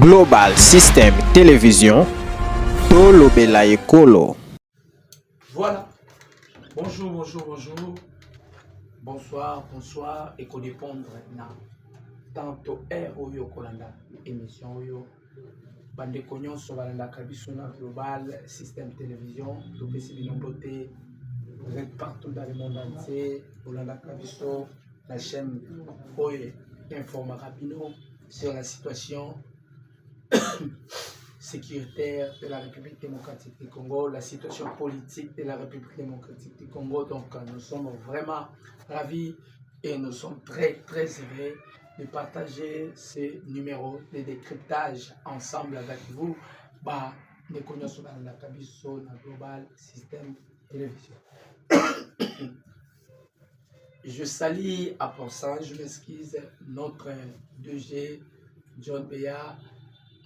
Global System Télévision, Tolobela Ekolo. Voilà. Bonjour. Bonsoir. Et qu'on dépendre na tanto Oyo Kolanda émission Oyo. Bande Konyon Sovalanda Kabisuna Global System Télévision. Tout PC Binomboté. Vous êtes partout dans le monde entier. Olanda Kabiso, la chaîne Oyo informe rapidement sur la situation sécuritaire de la République démocratique du Congo, la situation politique de la République démocratique du Congo. Donc nous sommes vraiment ravis et nous sommes très heureux de partager ces numéros de décryptage ensemble avec vous. Nous connaissons la Kabiso, la Global System Télévision. Je salue à passage, je m'excuse, notre 2G, John Beya.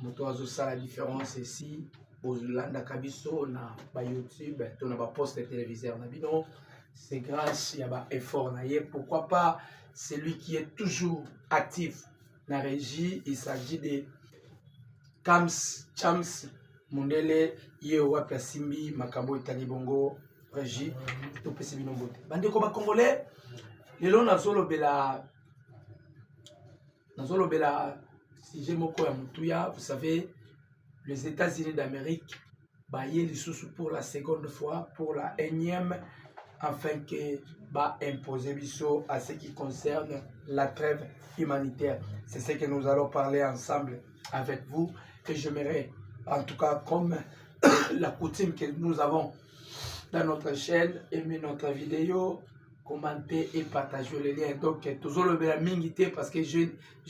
Moto ça la différence ici aux Landa Kabiso na ba YouTube to na ba poste téléviseur na bino, c'est grâce à ba effort na ye. Pourquoi pas celui qui est toujours actif na régie, il s'agit de Chams Mundele ye wapi Simbi makambo itali bongo régie to pesi bino bote bande ko ba congolais lelo nazolo bela sujet moko ya mutuya. Vous savez, les États-Unis d'Amérique baillent les sous pour la seconde fois, pour la énième, afin que imposer biso à ce qui concerne la trêve humanitaire. C'est ce que nous allons parler ensemble avec vous. Et j'aimerais, en tout cas comme la coutume que nous avons dans notre chaîne, aimer notre vidéo, commenter et partager les liens. Donc, toujours le bien mingité parce que je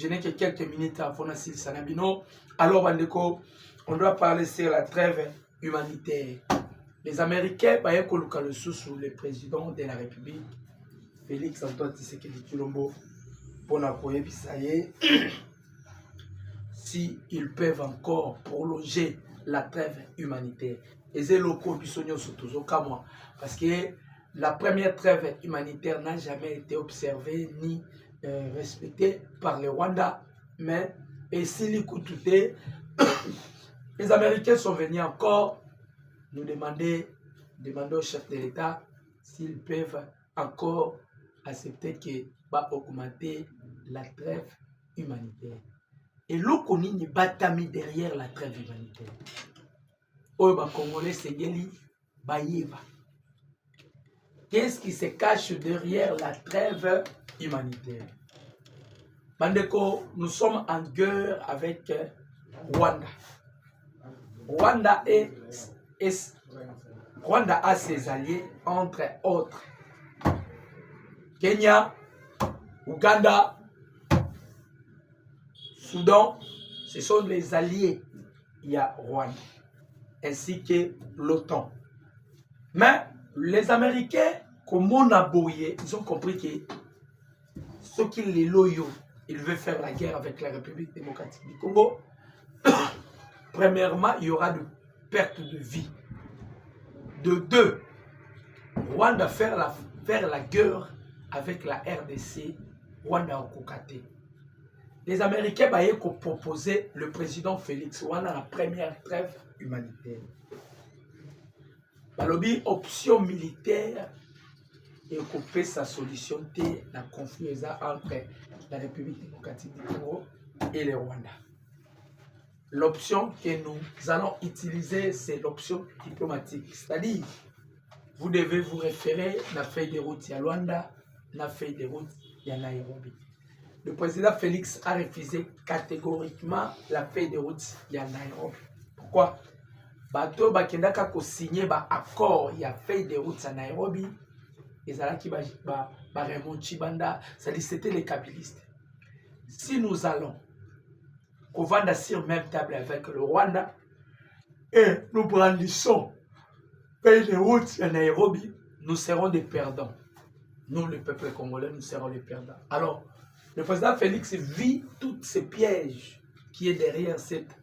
n'ai que quelques minutes à Fonasil Sanabino. Alors, Bandeko, on doit parler sur la trêve humanitaire. Les Américains, le président de la République, Félix Antoine Tshisekedi Tshilombo, pour n'appuyer Bisaye, si ils peuvent encore prolonger la trêve humanitaire. Et c'est le coup toujours comme moi. Parce que la première trêve humanitaire n'a jamais été observée ni respectée par le Rwanda. Mais, et s'il écoutait, les Américains sont venus encore nous demander au chef de l'État s'ils peuvent encore accepter que va augmenter la trêve humanitaire. Et l'Okoni n'est pas mis derrière la trêve humanitaire. Oyo Congolais Sengeli Bayeva. Qu'est-ce qui se cache derrière la trêve humanitaire? Bandeko, nous sommes en guerre avec Rwanda. Rwanda a ses alliés, entre autres Kenya, Ouganda, Soudan. Ce sont les alliés. Il y a Rwanda, ainsi que l'OTAN. Mais les Américains, comme on a bouillé, ils ont compris que ceux qui les loyaux, ils veulent faire la guerre avec la République démocratique du Congo. Premièrement, il y aura de perte de vie. De deux, Rwanda faire la guerre avec la RDC, Rwanda au Kokate. Les Américains ont proposé le président Félix Rwanda la première trêve humanitaire. Balobi option militaire et couper sa solution de la conflit entre la République démocratique du Congo et le Rwanda. L'option que nous allons utiliser, c'est l'option diplomatique. C'est-à-dire, vous devez vous référer à la feuille de route à Rwanda, la feuille de route à Nairobi. Le président Félix a refusé catégoriquement la feuille de route à Nairobi. Pourquoi? Bato bakendaka ko signer ba accord ya feuille de route à Nairobi, ezalaki ba Raymond Chibanda, c'était les kabylistes. Si nous allons vendre sur même table avec le Rwanda et nous brandissons feuille de route à Nairobi, nous serons des perdants. Nous, le peuple congolais, nous serons les perdants. Alors, le président Félix vit tous ces pièges qui est derrière cette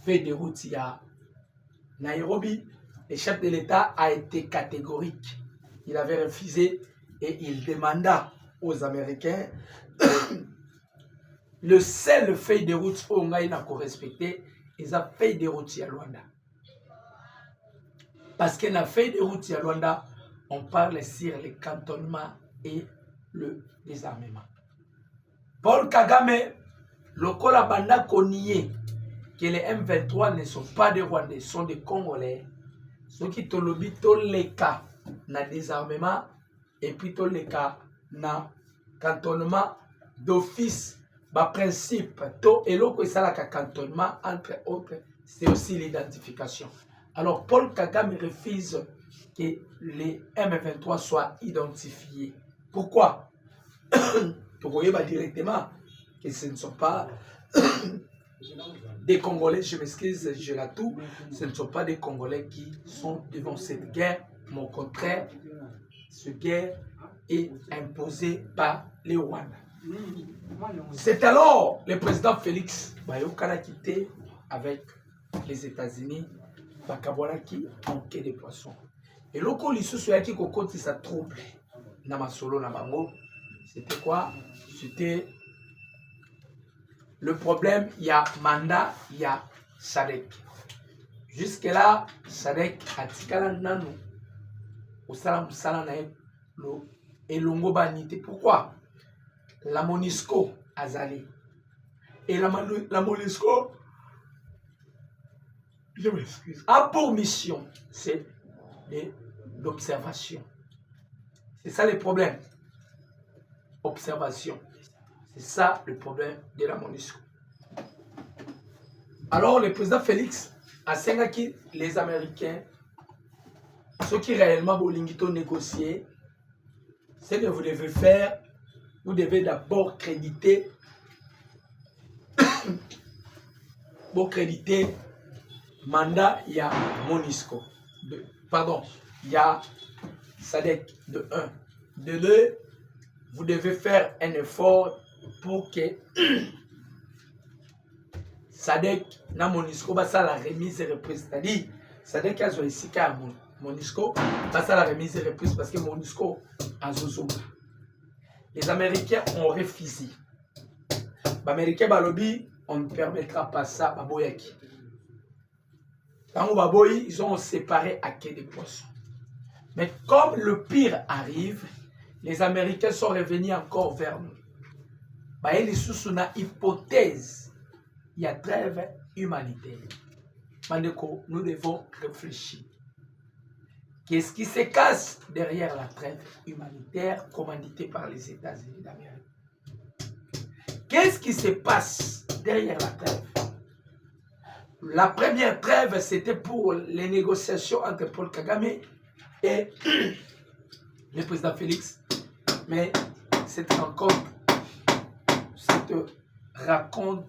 feuille de route à Nairobi. Le chef de l'État a été catégorique. Il avait refusé et il demanda aux Américains le seul feuille de route où on a respecté, ils ont feuille de route à Luanda. Parce que dans la feuille de route à Luanda, on parle sur le cantonnement et le désarmement. Paul Kagame, le Kolabanda Konye, que les M23 ne sont pas des Rwandais, sont des Congolais. Ceux qui ont le les cas dans le désarmement et puis les cas dans le cantonnement d'office, par principe, et l'autre cantonnement, entre autres, c'est aussi l'identification. Alors, Paul Kagame refuse que les M23 soient identifiés. Pourquoi? Vous voyez directement que ce ne sont pas des Congolais, je m'excuse, je la tout, ce ne sont pas des Congolais qui sont devant cette guerre, mais au contraire, cette guerre est imposée par les Rwandais. C'est alors le président Félix Bayokana quitté avec les États-Unis, Bakabouaraki en quai des poissons. Et l'autre lisusu yaki kokoti sa trouble na masolo na bango, c'était quoi? C'était le problème, il y a mandat, il y a Sadek. Jusque-là, Sadek a tikala nanu au salam salanae lo elongo banité. Pourquoi? La MONUSCO azali. Et la MONUSCO, je m'excuse, a pour mission, c'est l'observation. C'est ça le problème. Observation. C'est ça le problème de la MONUSCO. Alors le président Félix a sengaki les Américains, ceux qui réellement bolingito négocier, ce que vous devez faire, vous devez d'abord créditer mandat, il y a MONUSCO. Pardon, il y a SADC de 1. De 2, vous devez faire un effort pour que SADC na MONUSCO basa la remise et reprise. C'est-à-dire, SADC a ici qu'à MONUSCO basa la remise et reprise parce que MONUSCO a zozonga. Les Américains ont refusé. Les Américains balobi, on ne permettra pas ça à Boyaki. Quand Baboyi, ils ont séparé à quai des poissons. Mais comme le pire arrive, les Américains sont revenus encore vers nous. Il y a une hypothèse, il y a trêve humanitaire. Nous devons réfléchir. Qu'est-ce qui se casse derrière la trêve humanitaire commanditée par les États-Unis d'Amérique? Qu'est-ce qui se passe derrière la trêve? La première trêve, c'était pour les négociations entre Paul Kagame et le président Félix. Mais cette rencontre, cette raconte,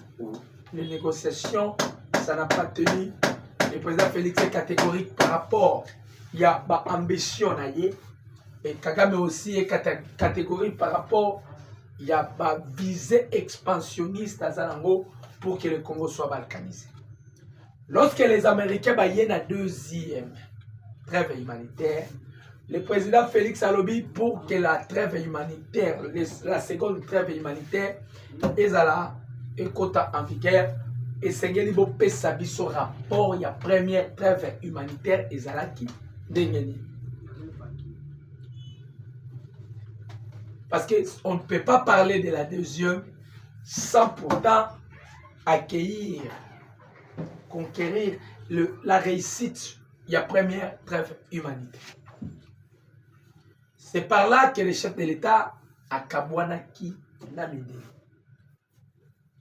les négociations, ça n'a pas tenu. Le président Félix est catégorique par rapport, il y a une ambition, et Kagame aussi est catégorique par rapport, il y a une visée expansionniste à Zalango pour que le Congo soit balkanisé. Lorsque les Américains baillent la deuxième trêve humanitaire, le président Félix Alobi, pour que la trêve humanitaire, la seconde trêve humanitaire, est en vigueur, et Sengeli Bopé Sabiso rapport, il y a première trêve humanitaire, et Zalaki Dengeni. Parce qu'on ne peut pas parler de la deuxième sans pourtant accueillir, conquérir la réussite, il y a première trêve humanitaire. C'est par là que le chef de l'État a Kabwanaki na Mindele.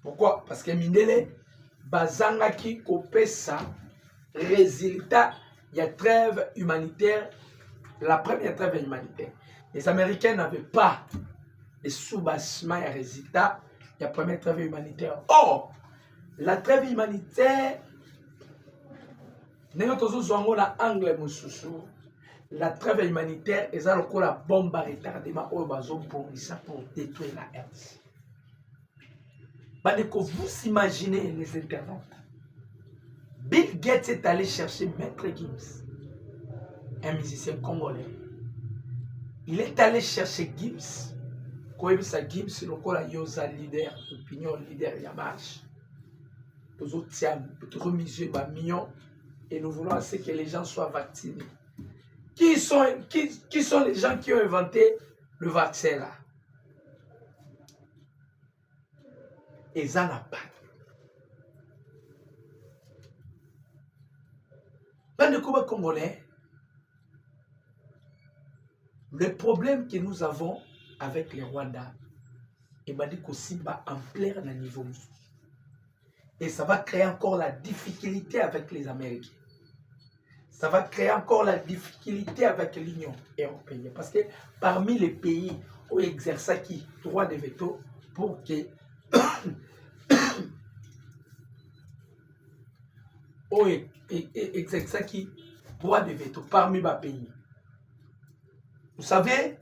Pourquoi? Parce que Mindele bazangaki kopesa résultat, il y a trêve humanitaire, la première trêve humanitaire. Les Américains n'avaient pas de sous-bassement et résultat, il y a première trêve humanitaire. Or, la trêve humanitaire, la trêve humanitaire est encore la bombe à retardement pour détruire la RDC. Vous imaginez les internautes. Bill Gates est allé chercher Maître Gims, un musicien congolais. Il est allé chercher Gims koyebisa Gims lokola yoza leader d'opinion, leader ya marche. Toujours miser ba millions et nous voulons assez que les gens soient vaccinés. Qui sont les gens qui ont inventé le vaccin là? Et ça n'a pas. Bande Kuba Congolais, le problème que nous avons avec les Rwandais, et Bande Kosimba en plein à niveau. Et ça va créer encore la difficulté avec les Américains. Ça va créer encore la difficulté avec l'Union européenne. Parce que parmi les pays où exerce qui droit de veto pour que où exerce qui droit de veto parmi les pays. Vous savez,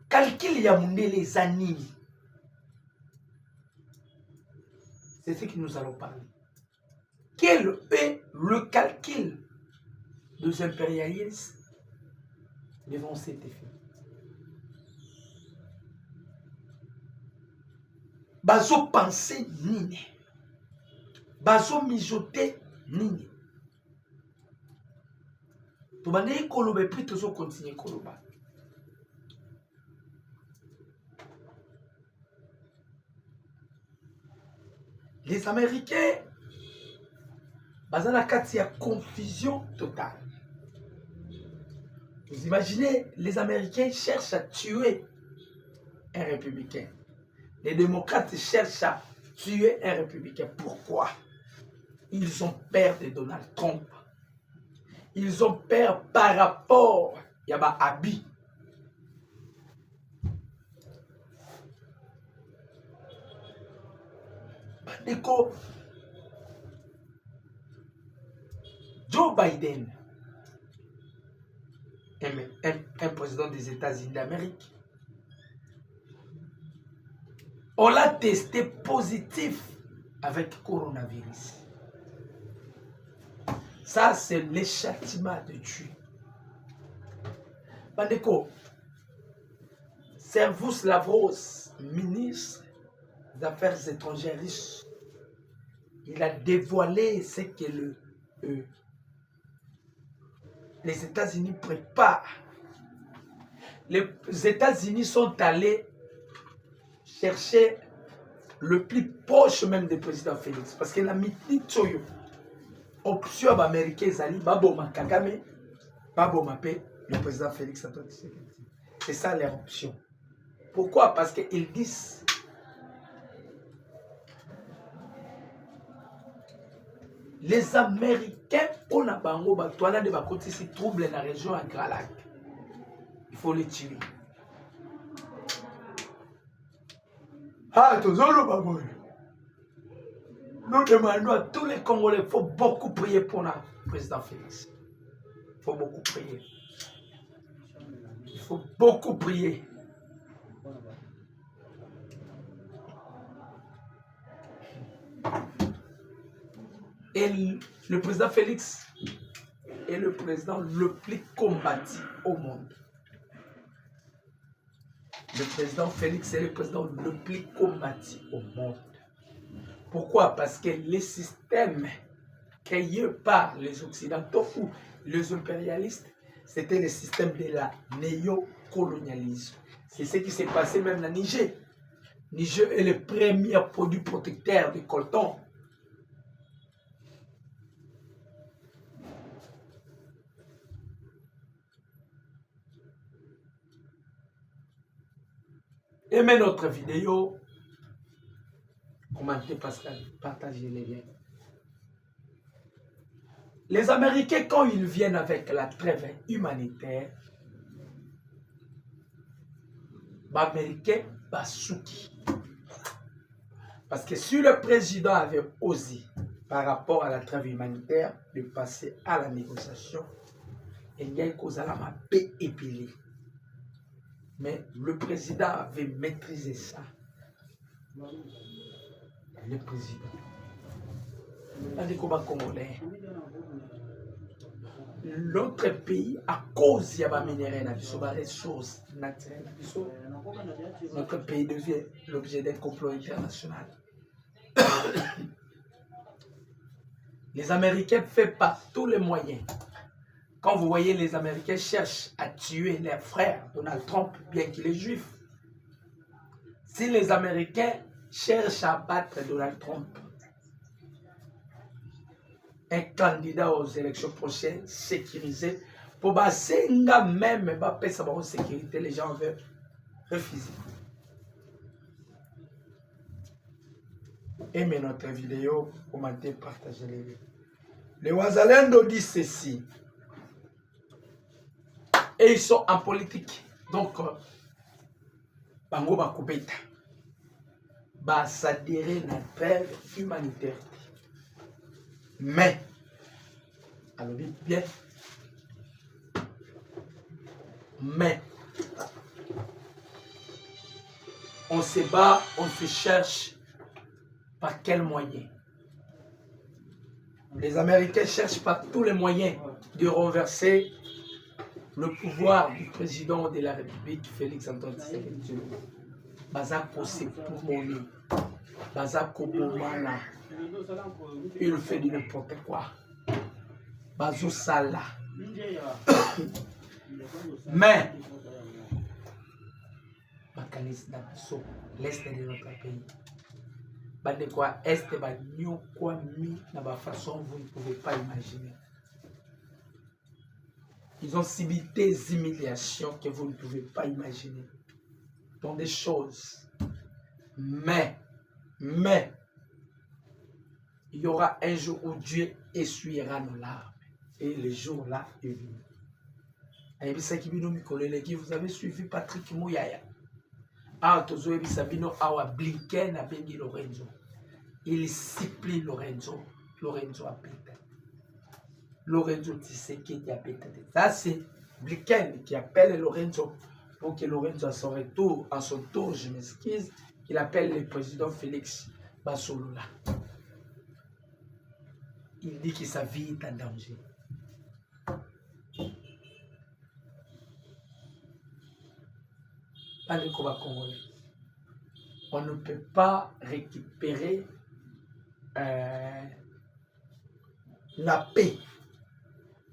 calcul Yamoundé les années. C'est ce que nous allons parler. Quel est le calcul des impérialistes devant cet effet? Bazo penser nini? Bazo mijoter nini? Tu vas aller koloba puis tu vas continuer koloba. Les Américains, bazo na kati ya confusion totale. Vous imaginez, les Américains cherchent à tuer un républicain. Les démocrates cherchent à tuer un républicain. Pourquoi? Ils ont peur de Donald Trump. Ils ont peur par rapport à Yaba Abi. Bandeko, Joe Biden, un président des États-Unis d'Amérique, on l'a testé positif avec le coronavirus. Ça, c'est le châtiment de Dieu. Bandeko, Servus Lavrov, ministre des Affaires étrangères russe, il a dévoilé ce que les États-Unis préparent. Les États-Unis sont allés chercher le plus proche même du président Félix. Parce que la mititoyo, option américaine, Baboma Kagame, Baboma P, le président Félix Antoine Tshisekedi. C'est ça leur option. Pourquoi? Parce qu'ils disent les Américains, on a bango batoana de bakoti si trouble dans la région à Grand Lac. Il faut les tuer. Ah, toujours baboy. Nous demandons à tous les Congolais, il faut beaucoup prier pour le président Félix. Il faut beaucoup prier. Il faut beaucoup prier. Et le président Félix est le président le plus combattu au monde. Le président Félix est le président le plus combattu au monde. Pourquoi? Parce que les systèmes créés par les Occidentaux ou les impérialistes, c'était le système de la néocolonialisme. C'est ce qui s'est passé même en Niger. Niger est le premier produit protecteur du coltan. Aimez notre vidéo, commentez Pascal, partagez les liens. Les Américains, quand ils viennent avec la trêve humanitaire, les Américains basouki. Parce que si le président avait osé, par rapport à la trêve humanitaire, de passer à la négociation, il y a une cause à la paix épilée. Mais le président avait maîtrisé ça. Le président. On dit comment Congolais. l'autre pays, à cause de la minéraux, des ressources naturelles, notre pays devient l'objet d'un complot international. Les Américains font par tous les moyens. Quand vous voyez les Américains cherchent à tuer leur frère Donald Trump, bien qu'il est juif. Si les Américains cherchent à battre Donald Trump, un candidat aux élections prochaines sécurisé, pour passer même sa sécurité, les gens veulent refuser. Aimez notre vidéo, commentez, partagez-les. Les Wazalendo disent ceci. Et ils sont en politique. Donc, Bango Bakubeta va s'adhérer à la trêve humanitaire. Mais, alors bien, mais, on se bat, on se cherche par quel moyen? Les Américains cherchent par tous les moyens de renverser le pouvoir du président de la République, Félix Antoine Tshisekedi. Bazako c'est pour monnaie. Bazako Bomana. Il fait du n'importe quoi. Bazou Sala. Mais, l'Est de notre pays. De quoi Est de façon vous ne pouvez pas imaginer. Ils ont subi des humiliations que vous ne pouvez pas imaginer. Dans des choses. Mais, il y aura un jour où Dieu essuiera nos larmes. Et le jour-là est venu. Vous avez suivi Patrick Mouyaya. Blinken a bengi Lorenzo. Il supplie Lorenzo. Lorenzo a pété. Lorenzo Tshisekedi a pété. Ça c'est Blinken qui appelle Lorenzo pour que Lorenzo à son retour, à son tour, je m'excuse, qu'il appelle le président Félix Basolola. Il dit que sa vie est en danger. Pas de combat congolais. On ne peut pas récupérer la paix.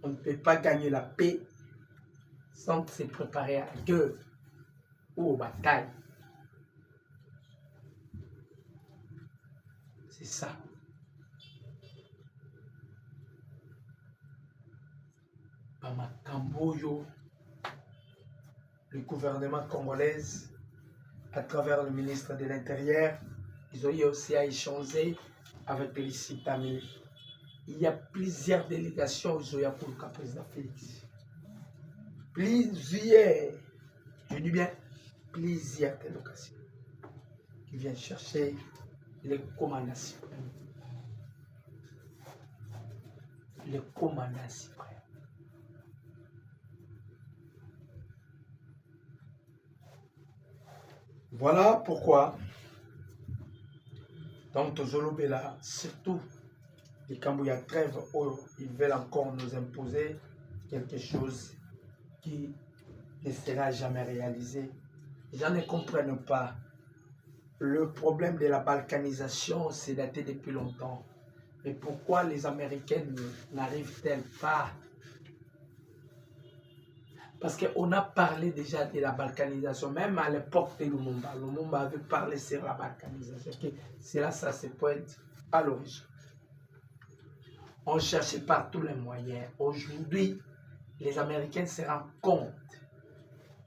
On ne peut pas gagner la paix sans se préparer à la guerre ou aux batailles. C'est ça. Bamakamboyo, le gouvernement congolais, à travers le ministre de l'Intérieur, ils ont eu aussi à échanger avec les Citamis. Il y a plusieurs délégations au Zoya pour le président Félix. Plusieurs, je dis bien plusieurs délégations qui viennent chercher les commandants suprêmes. Les commandants suprêmes. Voilà pourquoi, dans Tozolobela, surtout les Kambouya trêve, ils veulent encore nous imposer quelque chose qui ne sera jamais réalisé. Les gens ne comprennent pas. Le problème de la balkanisation, c'est daté depuis longtemps. Mais pourquoi les Américains n'arrivent-ils pas? Parce qu'on a parlé déjà de la balkanisation, même à l'époque de Lumumba. Lumumba avait parlé sur la balkanisation. C'est là ça se pointe à l'origine. On cherchait par tous les moyens. Aujourd'hui, les Américains se rendent compte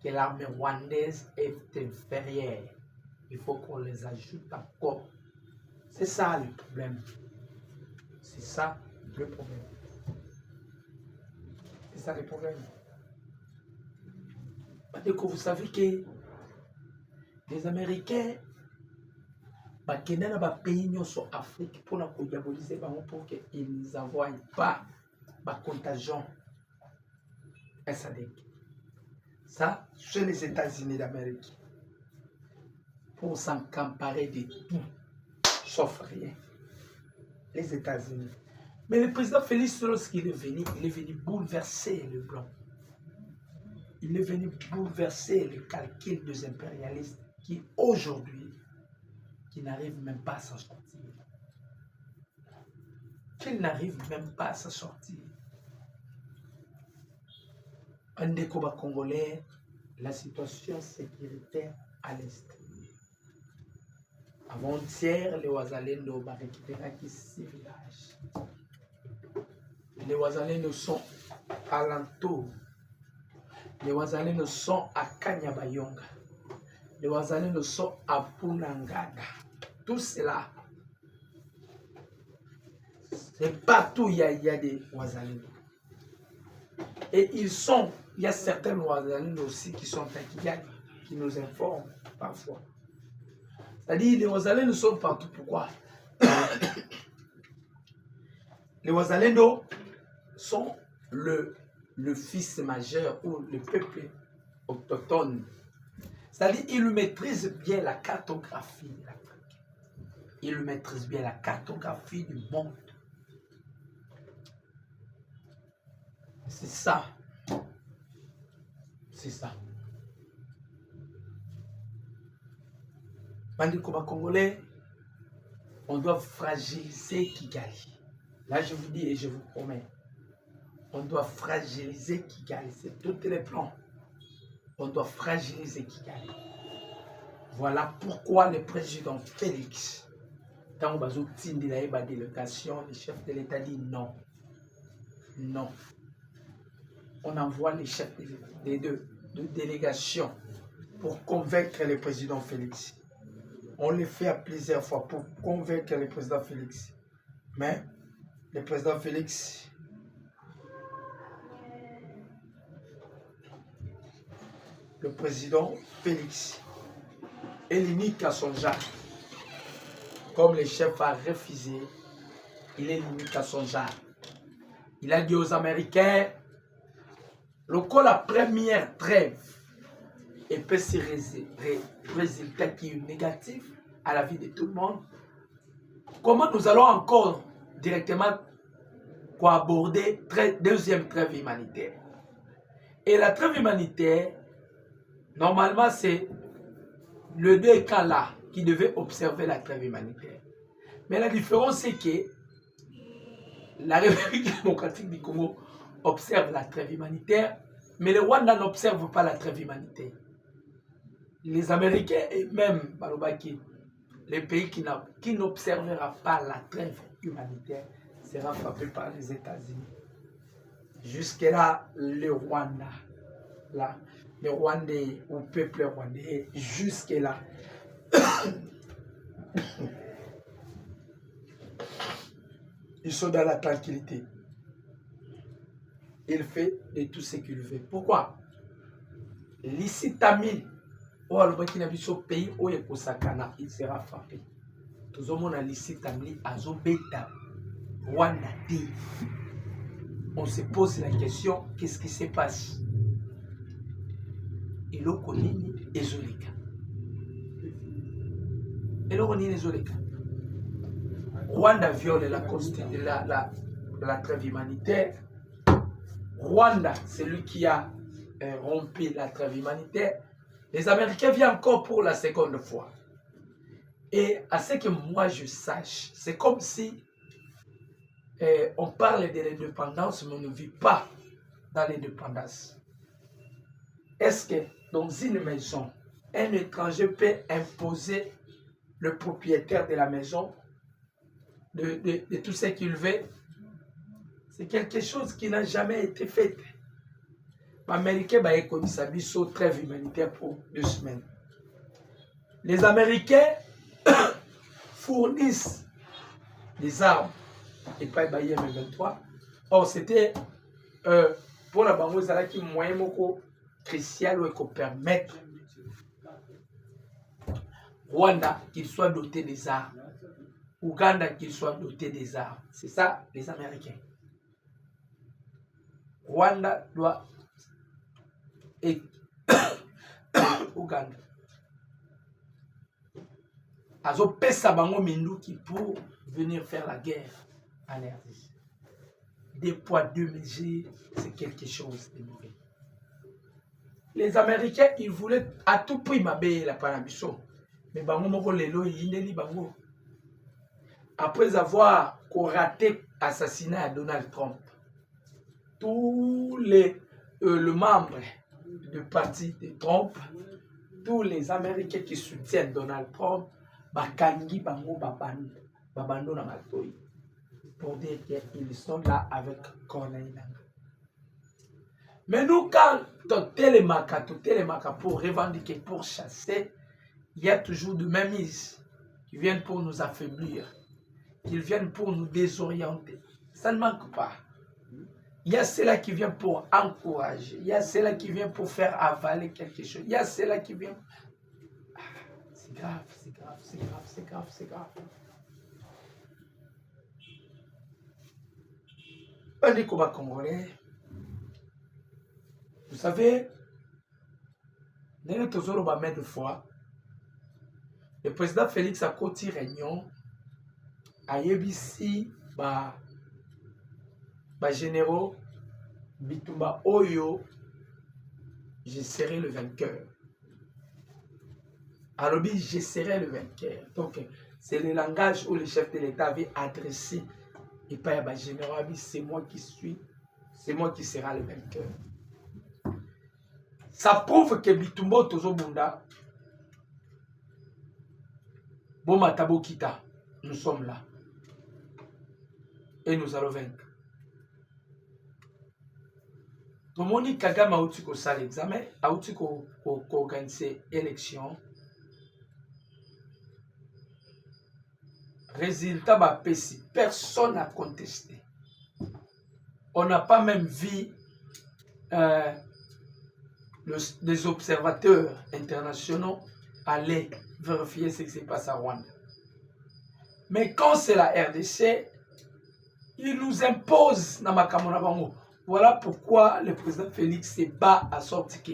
que l'armée rwandaise est inférieure. Il faut qu'on les ajoute encore. C'est ça le problème. C'est ça le problème. C'est ça le problème. Vous savez que les Américains bakenda na ba pays nyonso Afrique pour diaboliser pour qu'ils n'envoient pas ba contagion SADC. Ça, c'est les États-Unis d'Amérique. Pour s'emparer de tout, sauf rien. Les États-Unis. Mais le président Félix, lorsqu'il est venu bouleverser le blanc. Il est venu bouleverser le calcul des impérialistes qui, aujourd'hui, qui n'arrivent même pas à s'en sortir. Qu'ils n'arrivent même pas à s'en sortir. Un des combats congolais, la situation sécuritaire à l'Est. Avant-hier, les Ouazalendo ont récupéré 6 villages. Les Ouazalendo sont alentours. Les Ouazalendo sont à Kanyabayonga. Les Ouazalendo sont à Punangada. Tout cela, c'est partout il y a des Ouazalendo. Et il y a certains Ouazalendo aussi qui sont à Kigali, qui nous informent parfois. C'est-à-dire, les Ouazalendo sont partout. Pourquoi? Les Ouazalendo sont le fils majeur ou le peuple autochtone. C'est-à-dire, ils maîtrisent bien la cartographie de l'Afrique. Ils maîtrisent bien la cartographie du monde. C'est ça. C'est ça. Bandikoba congolais, on doit fragiliser Kigali. Là, je vous dis et je vous promets, on doit fragiliser Kigali. C'est tous les plans. On doit fragiliser Kigali. Voilà pourquoi le président Félix, quand on a la délégation, le chef de l'État dit non. Non. On envoie les chefs des deux délégations pour convaincre le président Félix. On le fait à plusieurs fois pour convaincre le président Félix. Mais le président Félix est l'unique à son genre. Comme le chef a refusé, il est l'unique à son genre. Il a dit aux Américains, la première trêve et peut se résultat qui est négatif à la vie de tout le monde, comment nous allons encore directement aborder deuxième trêve humanitaire? Et la trêve humanitaire, normalement, c'est le deux camps là qui devaient observer la trêve humanitaire. Mais la différence, c'est que la République démocratique du Congo observe la trêve humanitaire, mais le Rwanda n'observe pas la trêve humanitaire. Les Américains et même Balobaki, les pays qui n'observera pas la trêve humanitaire sera frappé par les États-Unis. Jusque-là, le Rwanda, là, le Rwandais ou peuple rwandais, jusque-là, ils sont dans la tranquillité. Il fait de tout ce qu'il veut. Pourquoi? L'Issitamine, pays où il sera frappé. Tout le monde a l'Issitamine, Azobeta, Rwanda. On se pose la question, qu'est-ce qui se passe? Et l'eau connaît Ezoleka. Et l'eau connaît Ezoleka. Rwanda viole la trêve humanitaire. Rwanda, c'est lui qui a rompu la trêve humanitaire. Les Américains viennent encore pour la seconde fois. Et à ce que moi je sache, c'est comme si on parle de l'indépendance, mais on ne vit pas dans l'indépendance. Est-ce que dans une maison, un étranger peut imposer le propriétaire de la maison de tout ce qu'il veut? C'est quelque chose qui n'a jamais été fait. Les Américains ont connu sa vie sur trêve humanitaire pour 2 semaines. Les Américains fournissent des armes et pas les M23. Or, c'était pour la banque, ça qui moyen crucial ou permettre Rwanda qu'il soit doté des armes, Ouganda qu'il soit doté des armes. C'est ça les Américains. Rwanda doit et Ouganda. Azo pesa bango minduki pour venir faire la guerre en RDC. 2 poids, 2 mesures, c'est quelque chose de mauvais. Les Américains, ils voulaient à tout prix m'abeiller la Panabiso. Mais bango moko lelo yindeli bango. Après avoir raté l'assassinat de Donald Trump, tous le membre du parti de Trump, tous les Américains qui soutiennent Donald Trump, bakangi bango babando na matoi pour dire qu'ils sont là avec Corneille Nangaa. Mais nous, quand télémaka pour revendiquer, pour chasser, il y a toujours de mémises qui viennent pour nous affaiblir, qui viennent pour nous désorienter. Ça ne manque pas. Il y a ceux-là qui viennent pour encourager, il y a ceux-là qui viennent pour faire avaler quelque chose, il y a ceux-là qui viennent... C'est grave, c'est grave, c'est grave, c'est grave, c'est grave. On dit qu'on va Congolais. Vous savez, de fois, le président Félix a côté réunion à Yebisi, généraux, Bitumba Oyo, je serai le vainqueur. Alors, je serai le vainqueur. Donc, c'est le langage où le chef de l'État avait adressé. Et pas à général, c'est moi qui suis, c'est moi qui sera le vainqueur. Ça prouve que Bitumba Tozobunda, Boma Tabokita, nous sommes là. Et nous allons vaincre. Tout le monde Kagame a eu ça l'examen, a eu organisé l'élection. Résultat, personne n'a contesté. On n'a pas même vu des observateurs internationaux aller vérifier ce qui se passe à Rwanda. Mais quand c'est la RDC, ils nous imposent na makamona bango. Voilà pourquoi le président Félix se bat à sorte que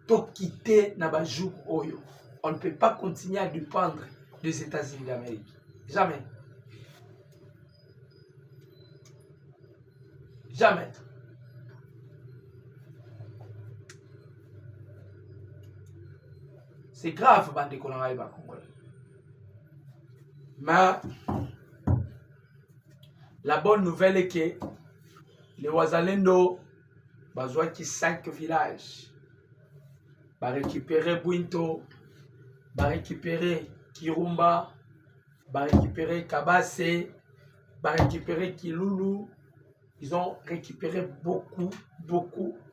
tout quitter Nabajou Oyo. On ne peut pas continuer à dépendre des États-Unis d'Amérique. Jamais. Jamais. C'est grave, bande de Congolais. Mais la bonne nouvelle est que les Wazalendo, besoin qui 5 villages, va récupérer Bwinto, va récupérer Kirumba, va récupérer Kabase, va récupérer Kilulu. Ils ont récupéré beaucoup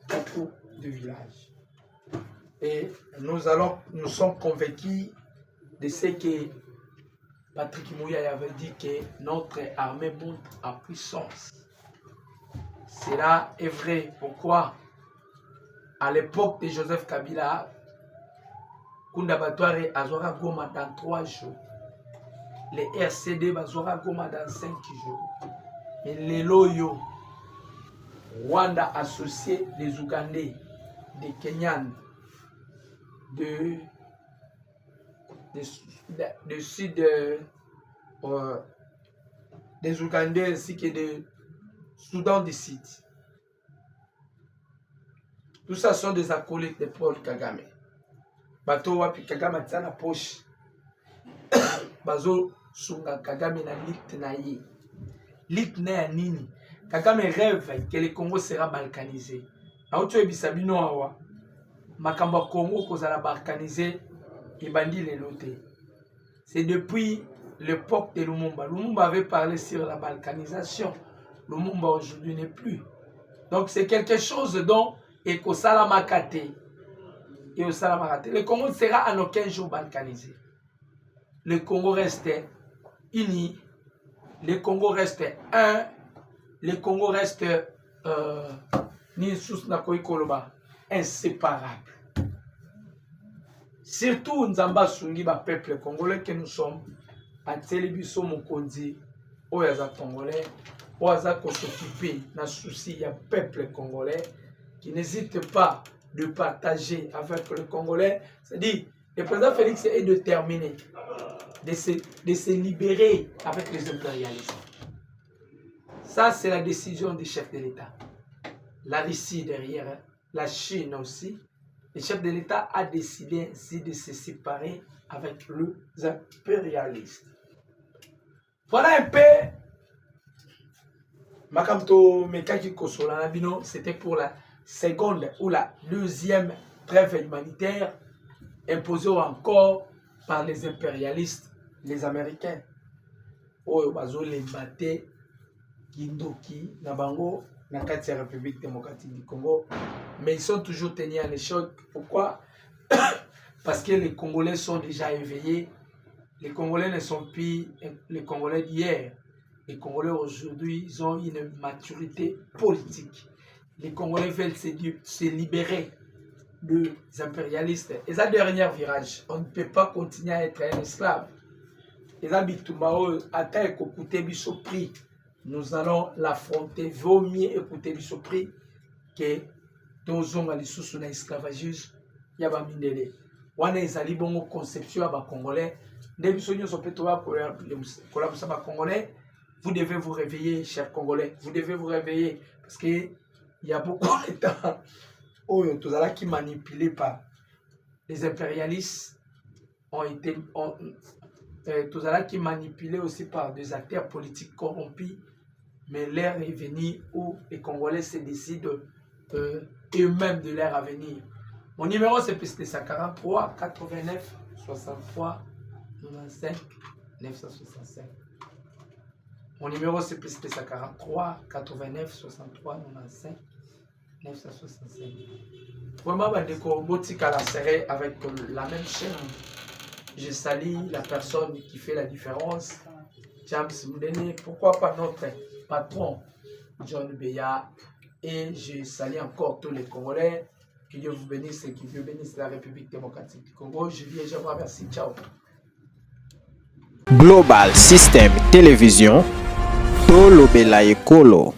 de villages. Et nous sommes convaincus de ce que Patrick Mouya avait dit que notre armée monte en puissance. Cela est vrai. Pourquoi? À l'époque de Joseph Kabila, Kunda Batouare Azora Goma dans 3 jours. Les RCD Bazora Goma dans 5 jours. Et les Loyo, Rwanda associé des Ougandais, des Kenyans, de sud des Ougandais ainsi que de Soudan du Sud. Tout ça sont des acolytes de Paul Kagame. Bato wapi Kagame tient la poche. Bazo sunga Kagame na lit na ye. Lit na nini. Kagame rêve que le Congo sera balkanisé. Aoto ebisabino awa. Makamba Congo kozala balkanisé ibandi le loté. C'est depuis l'époque de Lumumba. Lumumba avait parlé sur la balkanisation. Lumumba aujourd'hui n'est plus. Donc c'est quelque chose dont Ekosala Makate. Et Osala Makate. Le Congo sera en aucun jour balkanisé. Le Congo reste uni. Le Congo reste un. Le Congo reste inséparable. Surtout Nzamba Sungi, peuple congolais que nous sommes, à Télébiso Mokondi, Oyaza Congolais, Oyaza s'occuper d'un souci, il y a peuple congolais qui n'hésite pas de partager avec le Congolais. C'est-à-dire, le président Félix est déterminé de se libérer avec les impérialistes. Ça, c'est la décision des chefs de l'État. La Russie derrière, la Chine aussi. Le chef de l'État a décidé ainsi de se séparer avec les impérialistes. Voilà un peu. Makamto Mekaki Kosola Nabino, c'était pour la seconde ou la deuxième trêve humanitaire imposée encore par les impérialistes, les Américains. Oyo bazo les batté Kindoki, Nabango, Nakati République démocratique du Congo. Mais ils sont toujours tenus à l'échec. Pourquoi? Parce que les Congolais sont déjà éveillés. Les Congolais ne sont plus les Congolais d'hier. Les Congolais aujourd'hui, ils ont une maturité politique. Les Congolais veulent se libérer des impérialistes. Et ça, dernier virage, on ne peut pas continuer à être un esclave. Et ça, nous allons l'affronter. Vaut mieux écouter Bissopri que tozonga lisusu na esclavagisme ya ba mindele. Wana ezali bongo conception ya ba Congolais. Nde biso nyonso pe to ba kolabusa ba Congolais. Vous devez vous réveiller, chers Congolais. Vous devez vous réveiller parce que il y a beaucoup de temps où tous qui manipulés par les impérialistes ont été tous qui manipulés aussi par des acteurs politiques corrompus. Mais l'ère est venue où les Congolais se décident eux-mêmes de leur avenir. Mon numéro c'est plus 43 89 63 95 965. Mon numéro c'est plus 43 89 63 95 965. Vraiment, Bandeko Botika la serré avec la même chaîne. Je salue la personne qui fait la différence. James Moudene, pourquoi pas notre patron John Beya. Et je salue encore tous les Congolais. Que Dieu vous bénisse et que Dieu bénisse la République démocratique du Congo. Je dis et je vous remercie. Ciao. Global System Télévision, Tolobela Ekolo.